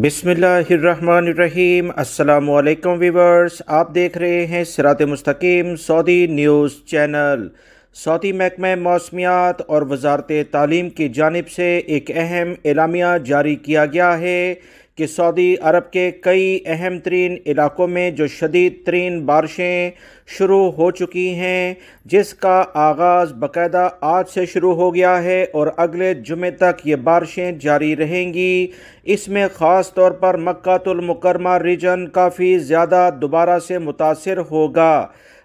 बिस्मिल्लाहिर्रहमानिर्रहीम। अस्सलामुअलैकुम वीवर्स, आप देख रहे हैं सिरात मुस्तकीम सऊदी न्यूज़ चैनल। सऊदी महकमा मौसमियात और वजारत तालीम की जानिब से एक अहम एलामिया जारी किया गया है कि सऊदी अरब के कई अहम तरीन इलाकों में जो शदीद तरीन बारिशें शुरू हो चुकी हैं, जिसका आगाज़ बाकायदा आज से शुरू हो गया है और अगले जुमे तक ये बारिशें जारी रहेंगी। इसमें ख़ास तौर पर मक्कातुल मुकर्रमा रीजन काफ़ी ज़्यादा दोबारा से मुतासिर होगा।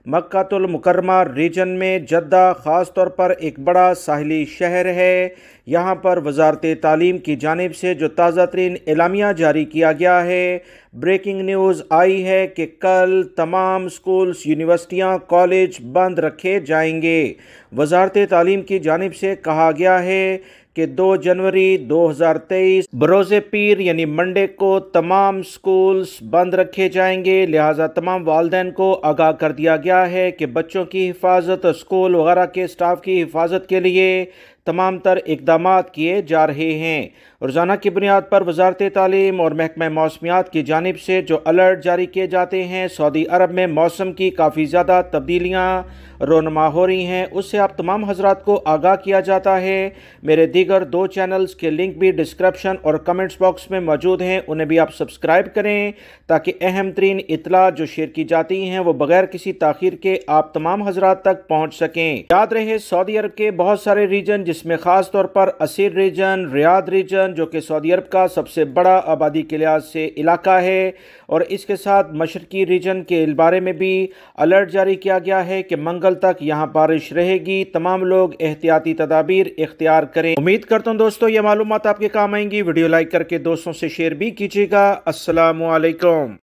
मक्कातुल मुकर्रमा रीजन में जद्दा ख़ास तौर पर एक बड़ा साहिली शहर है। यहाँ पर वजारत तालीम की जानिब से जो ताज़ा तरीन एलामिया जारी किया गया है, ब्रेकिंग न्यूज़ आई है कि कल तमाम स्कूल्स, यूनिवर्सिटियाँ, कॉलेज बंद रखे जाएंगे। वजारत तालीम की जानिब से कहा गया है कि 2 जनवरी 2023 बरोज़े पीर यानी मंडे को तमाम स्कूल्स बंद रखे जाएंगे। लिहाजा तमाम वालिदैन को आगाह कर दिया गया है कि बच्चों की हिफाजत, स्कूल वगैरह के स्टाफ की हिफाजत के लिए तमाम तर इक़दामात किए जा रहे हैं। रोज़ाना की बुनियाद पर वजारत तालीम और महकमा मौसमियात की जानिब से जो अलर्ट जारी किए जाते हैं, सऊदी अरब में मौसम की काफ़ी ज़्यादा तब्दीलियाँ रोनमा हो रही हैं, उससे आप तमाम हजरात को आगाह किया जाता है। मेरे दीगर 2 चैनल्स के लिंक भी डिस्क्रिप्शन और कमेंट्स बॉक्स में मौजूद हैं, उन्हें भी आप सब्सक्राइब करें ताकि अहम तरीन इत्तला जो शेयर की जाती हैं वो बगैर किसी ताख़ीर के आप तमाम हजरात तक पहुँच सकें। याद रहे, सऊदी अरब के बहुत सारे रीजन, जिसमें ख़ास तौर पर असीर रीजन, रियाद रीजन, जो कि सऊदी अरब का सबसे बड़ा आबादी के लिहाज से इलाका है, और इसके साथ मशरकी रीजन के बारे में भी अलर्ट जारी किया गया है कि मंगल तक यहाँ बारिश रहेगी। तमाम लोग एहतियाती तदाबीर इख्तियार करें। उम्मीद करता हूँ दोस्तों ये मालूमात आपके काम आएंगी। वीडियो लाइक करके दोस्तों से शेयर भी कीजिएगा। अस्सलामु अलैकुम।